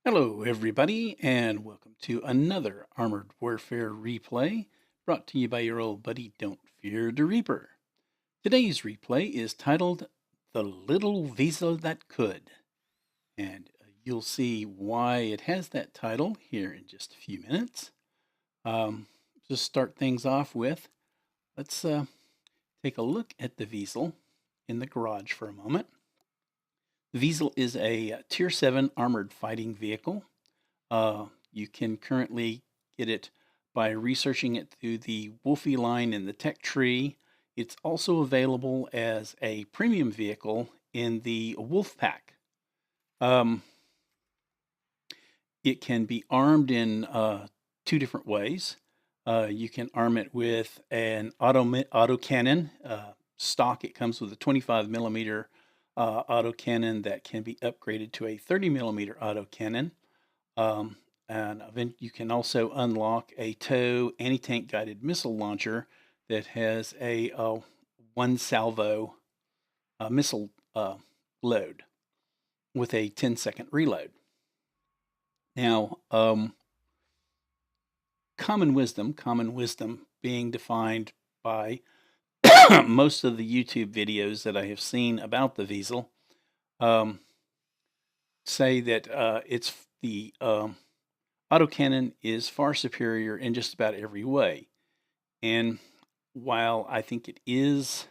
Hello, everybody, and welcome to another Armored Warfare replay brought to you by your old buddy Don't Fear the Reaper. Today's replay is titled The Little Wiesel That Could, and you'll see why it has that title here in just a few minutes. Just start things off with, let's take a look at the Wiesel in the garage for a moment. The Wiesel is a Tier 7 armored fighting vehicle. You can currently get it by researching it through the Wolfie line in the tech tree. It's also available as a premium vehicle in the Wolf Pack. It can be armed in two different ways. You can arm it with an autocannon. Stock, it comes with a 25 millimeter autocannon that can be upgraded to a 30 millimeter autocannon. And then you can also unlock a TOW anti-tank guided missile launcher that has a one salvo missile load with a 10-second reload. Now, common wisdom being defined by most of the YouTube videos that I have seen about the Wiesel say that it's the autocannon is far superior in just about every way. And while I think it is,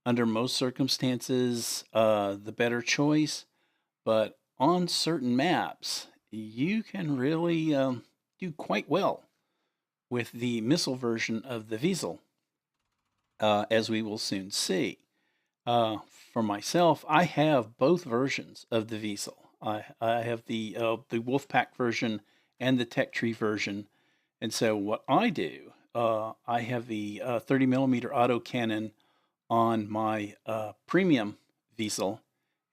under most circumstances, the better choice, but on certain maps, you can really do quite well with the missile version of the Wiesel. As we will soon see. For myself, I have both versions of the Wiesel. I have the Wolfpack version and the Tech Tree version. And so what I do, I have the 30 millimeter autocannon on my premium Wiesel,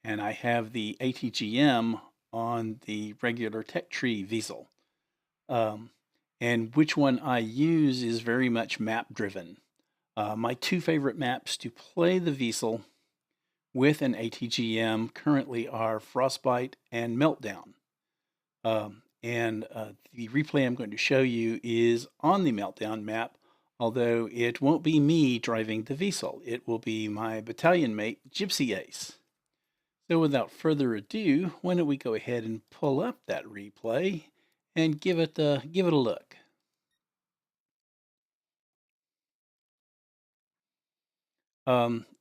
and I have the ATGM on the regular Tech Tree Wiesel. And which one I use is very much map driven. My two favorite maps to play the Wiesel with an ATGM currently are Frostbite and Meltdown. The replay I'm going to show you is on the Meltdown map, although it won't be me driving the Wiesel. It will be my battalion mate, Gypsyace. So without further ado, why don't we go ahead and pull up that replay and give it a look.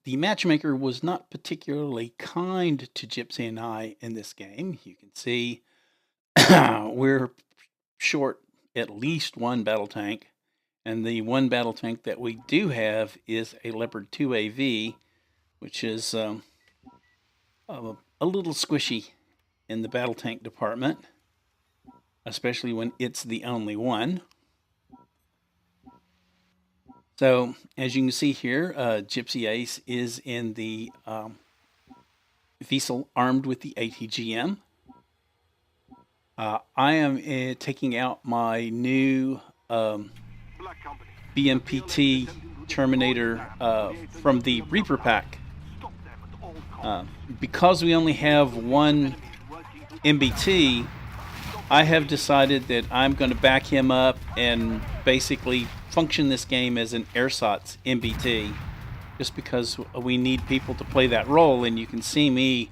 The matchmaker was not particularly kind to Gypsy and I in this game. You can see we're short at least one battle tank, and the one battle tank that we do have is a Leopard 2AV, which is a little squishy in the battle tank department, especially when it's the only one. So, as you can see here, Gypsyace is in the Wiesel armed with the ATGM. I am taking out my new BMPT Terminator from the Reaper pack. Because we only have one MBT, I have decided that I'm going to back him up and basically function this game as an ersatz MBT, just because we need people to play that role. And you can see me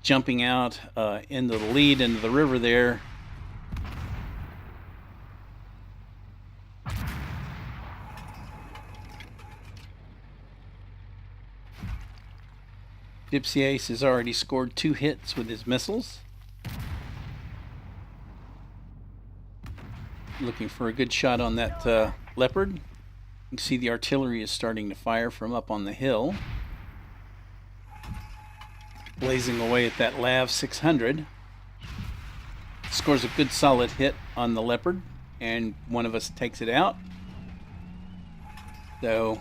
jumping out into the lead into the river there. Gypsyace has already scored 2 hits with his missiles. Looking for a good shot on that Leopard. You can see the artillery is starting to fire from up on the hill. Blazing away at that LAV 600. Scores a good solid hit on the Leopard, and one of us takes it out. So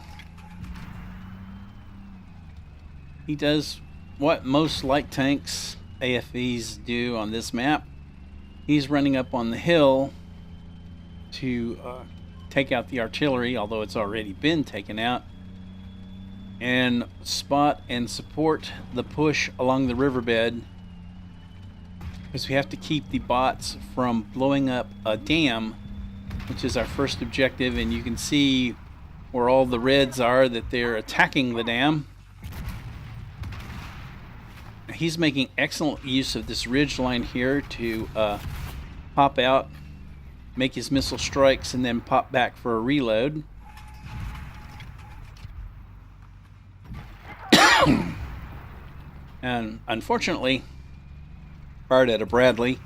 he does what most light tanks, AFVs, do on this map. He's running up on the hill to take out the artillery, although it's already been taken out, and spot and support the push along the riverbed because we have to keep the bots from blowing up a dam, which is our first objective. And you can see where all the reds are, that they're attacking the dam. He's making excellent use of this ridge line here to pop out, make his missile strikes, and then pop back for a reload. And unfortunately, fired at a Bradley,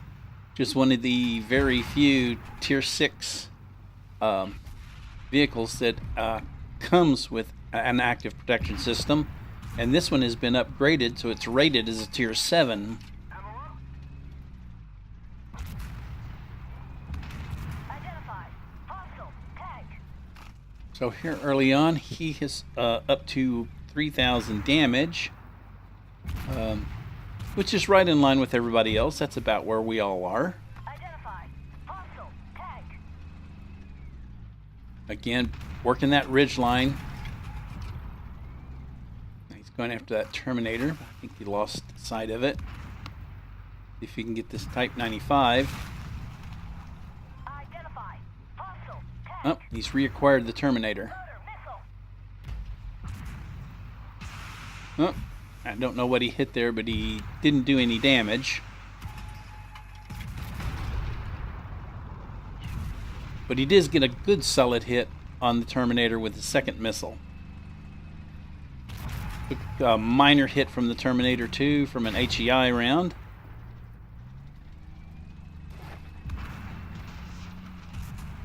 just one of the very few Tier 6 vehicles that comes with an active protection system. And this one has been upgraded, so it's rated as a Tier 7. So here early on, he is up to 3,000 damage, which is right in line with everybody else. That's about where we all are. Again, working that ridge line. He's going after that Terminator. I think he lost sight of it. See if he can get this Type 95. Oh, he's reacquired the Terminator. Oh, I don't know what he hit there, but he didn't do any damage. But he did get a good solid hit on the Terminator with the second missile. Took a minor hit from the Terminator 2 from an HEI round.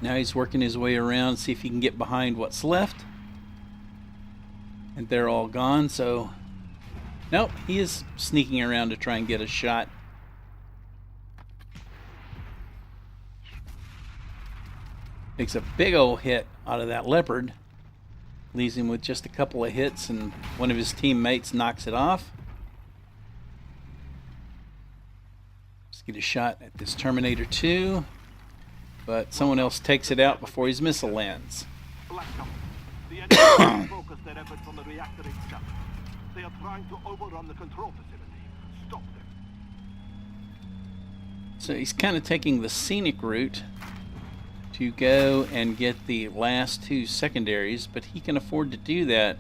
Now he's working his way around, see if he can get behind what's left. And they're all gone, so... Nope, he is sneaking around to try and get a shot. Takes a big old hit out of that Leopard. Leaves him with just a couple of hits, and one of his teammates knocks it off. Let's get a shot at this Terminator 2. But someone else takes it out before his missile lands. The enemy focus their efforts on the reactor itself. They are trying to overrun the control facility. Stop them. So he's kind of taking the scenic route to go and get the last two secondaries, but he can afford to do that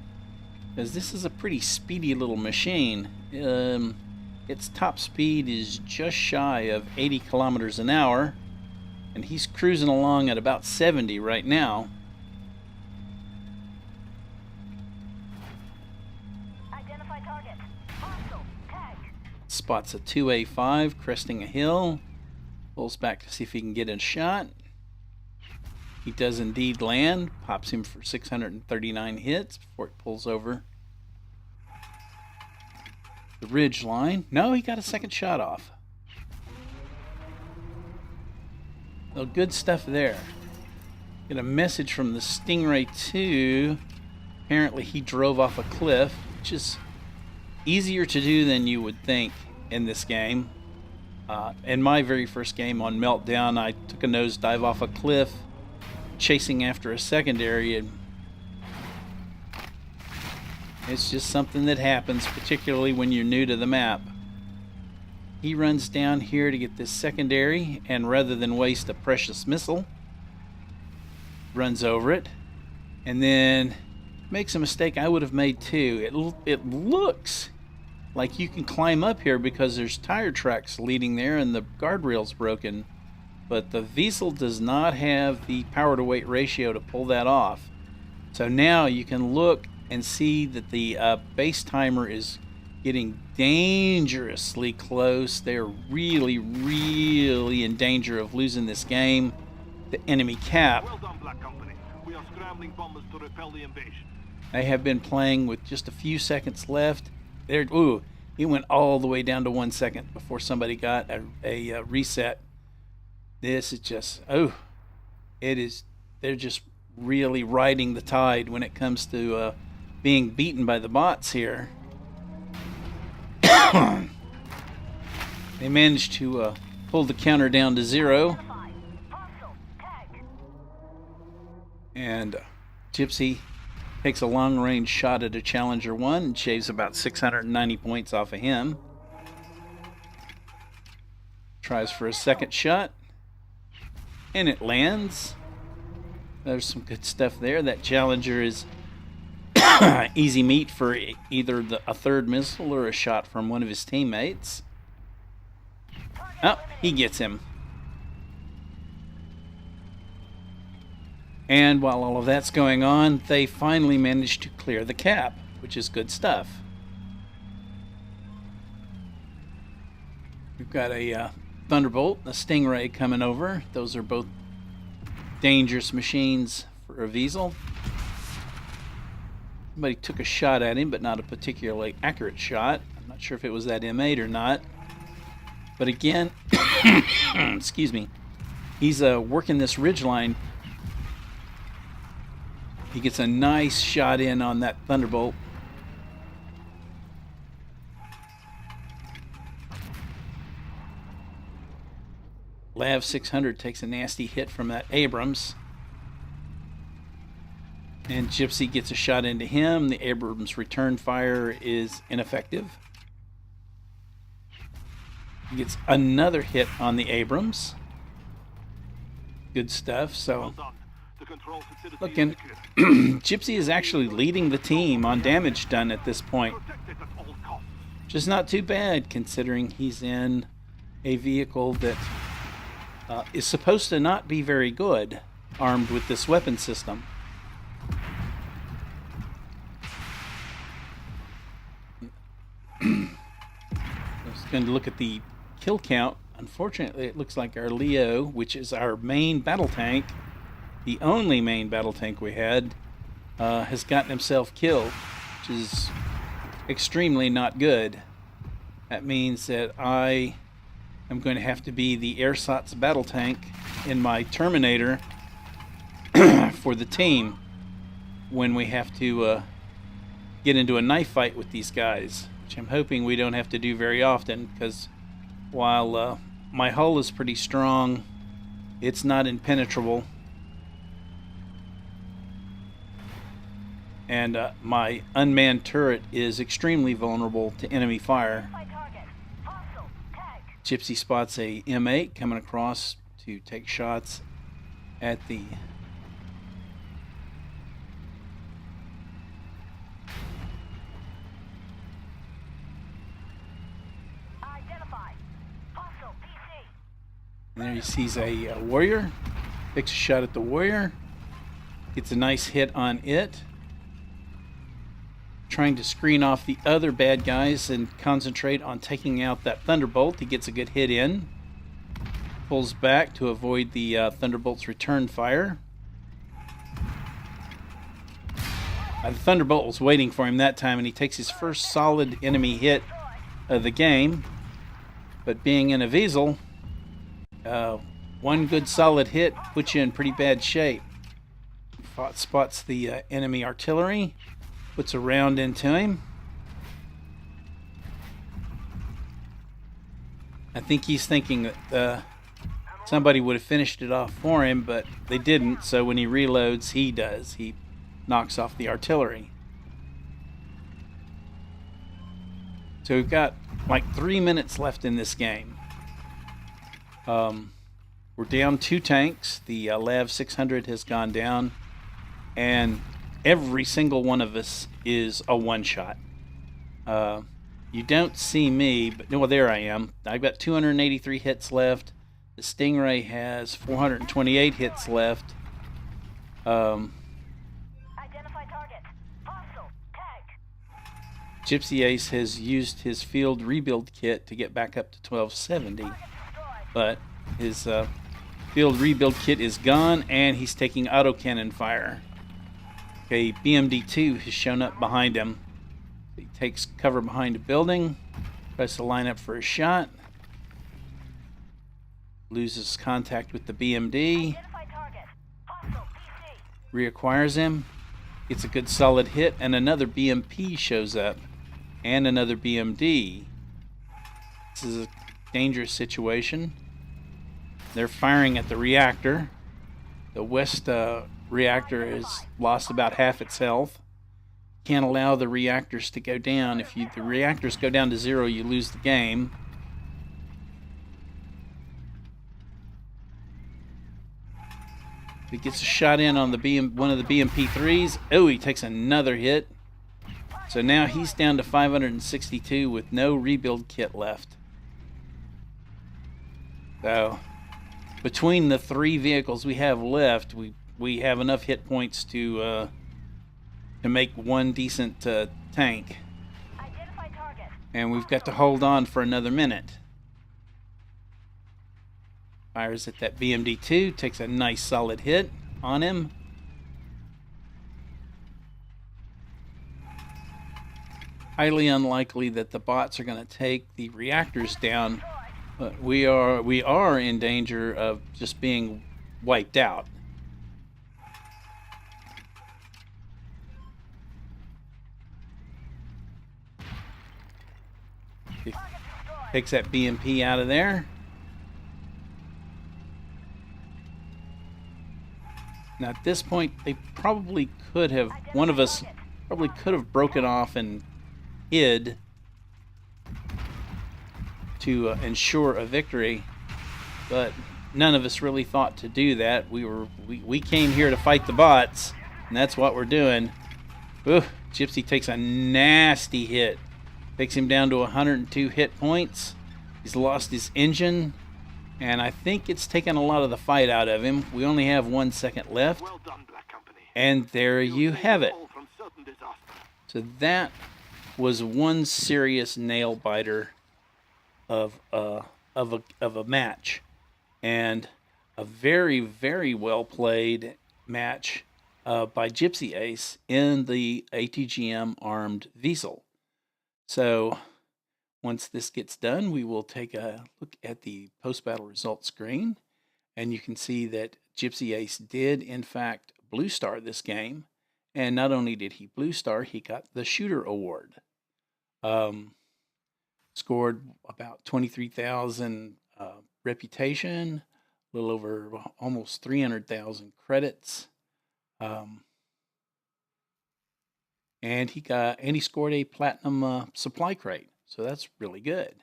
because this is a pretty speedy little machine. Its top speed is just shy of 80 kilometers an hour. And he's cruising along at about 70 right now. Identify target. Hostile. Tag. Spots a 2A5 cresting a hill. Pulls back to see if he can get a shot. He does indeed land. Pops him for 639 hits before it pulls over the ridge line. No, he got a second shot off. Well, good stuff there. Get a message from the Stingray 2. Apparently he drove off a cliff, which is easier to do than you would think in this game. In my very first game on Meltdown, I took a nosedive off a cliff, chasing after a secondary, and it's just something that happens, particularly when you're new to the map. He runs down here to get this secondary, and rather than waste a precious missile, runs over it, and then makes a mistake I would have made too. It looks like you can climb up here because there's tire tracks leading there and the guardrail's broken, but the Wiesel does not have the power to weight ratio to pull that off. So now you can look and see that the base timer is getting dangerously close. They're really, really in danger of losing this game. The enemy cap. Well done, Black Company. We are scrambling bombers to repel the invasion. They have been playing with just a few seconds left. Ooh, he went all the way down to 1 second before somebody got a reset. This is just, they're just really riding the tide when it comes to being beaten by the bots here. They managed to pull the counter down to 0. And Gypsy takes a long-range shot at a Challenger 1 and shaves about 690 points off of him. Tries for a second shot. And it lands. There's some good stuff there. That Challenger is easy meat for either a third missile or a shot from one of his teammates. Oh, he gets him. And while all of that's going on, they finally manage to clear the cap, which is good stuff. We've got a Thunderbolt, a Stingray coming over. Those are both dangerous machines for a Wiesel. Somebody took a shot at him, but not a particularly accurate shot. I'm not sure if it was that M8 or not. But again, excuse me, he's working this ridgeline. He gets a nice shot in on that Thunderbolt. Lav 600 takes a nasty hit from that Abrams. And Gypsy gets a shot into him. The Abrams return fire is ineffective. He gets another hit on the Abrams. Good stuff. So, looking, Gypsy is actually leading the team on damage done at this point. Which is not too bad considering he's in a vehicle that is supposed to not be very good armed with this weapon system. I was going to look at the kill count. Unfortunately, it looks like our Leo, which is our main battle tank, the only main battle tank we had, has gotten himself killed, which is extremely not good. That means that I am going to have to be the ersatz battle tank in my Terminator for the team when we have to get into a knife fight with these guys, which I'm hoping we don't have to do very often, because while my hull is pretty strong, it's not impenetrable. And my unmanned turret is extremely vulnerable to enemy fire. Gypsy spots a M8 coming across to take shots at the and there he sees a warrior, takes a shot at the warrior, gets a nice hit on it, trying to screen off the other bad guys and concentrate on taking out that Thunderbolt. He gets a good hit in, pulls back to avoid the Thunderbolt's return fire. The Thunderbolt was waiting for him that time, and he takes his first solid enemy hit of the game. But being in a Wiesel, one good solid hit puts you in pretty bad shape. Spots the enemy artillery, puts a round into him. I think he's thinking that somebody would have finished it off for him, but they didn't, so when he reloads, he does. He knocks off the artillery. So we've got like 3 minutes left in this game. We're down 2 tanks. The Lav 600 has gone down, and every single one of us is a one-shot. You don't see me, but well, there I am. I've got 283 hits left. The Stingray has 428 hits left. Identify target. Hostile. Tag. Gypsyace has used his field rebuild kit to get back up to 1270, but his field rebuild kit is gone, and he's taking autocannon fire. Okay, BMD-2 has shown up behind him. He takes cover behind a building, tries to line up for a shot, loses contact with the BMD, reacquires him, gets a good solid hit, and another BMP shows up, and another BMD. This is a dangerous situation. They're firing at the reactor. The west reactor has lost about half its health. Can't allow the reactors to go down. If the reactors go down to 0, you lose the game. He gets a shot in on the one of the BMP3s. Oh, he takes another hit. So now he's down to 562 with no rebuild kit left. So between the 3 vehicles we have left, we have enough hit points to make one decent tank. Identify target. And we've got to hold on for another minute. Fires at that BMD2, takes a nice solid hit on him. Highly unlikely that the bots are going to take the reactors down, but we are in danger of just being wiped out. He takes that BMP out of there. Now at this point, they probably could have, one of us probably could have broken off and hid to ensure a victory, but none of us really thought to do that. We came here to fight the bots, and that's what we're doing. Ooh, Gypsy takes a nasty hit. Takes him down to 102 hit points. He's lost his engine, and I think it's taken a lot of the fight out of him. We only have 1 second left. Well done, Black Company. And there you have it. All from certain disaster. So that was one serious nail biter of a match, and a very, very well played match by Gypsyace in the ATGM armed Wiesel. So once this gets done, we will take a look at the post-battle results screen, and you can see that Gypsyace did in fact blue star this game, and not only did he blue star, he got the shooter award. Scored about 23,000 reputation, a little over almost 300,000 credits, and he scored a platinum supply crate. So that's really good.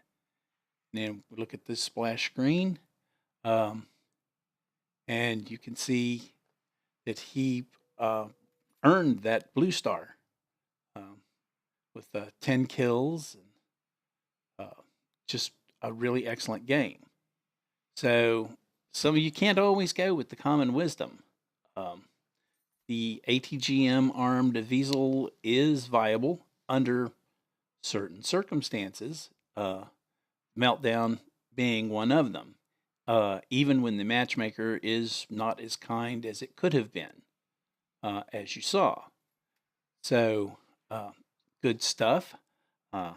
And then we look at this splash screen, and you can see that he earned that blue star with 10 kills and just a really excellent game. So some of you can't always go with the common wisdom. The ATGM armed Wiesel is viable under certain circumstances, Meltdown being one of them, even when the matchmaker is not as kind as it could have been, as you saw. So good stuff. I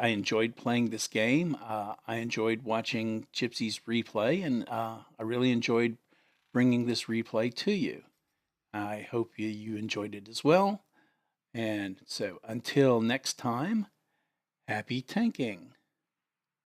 enjoyed playing this game. I enjoyed watching Gypsy's replay, and I really enjoyed bringing this replay to you. I hope you enjoyed it as well. And so until next time, happy tanking.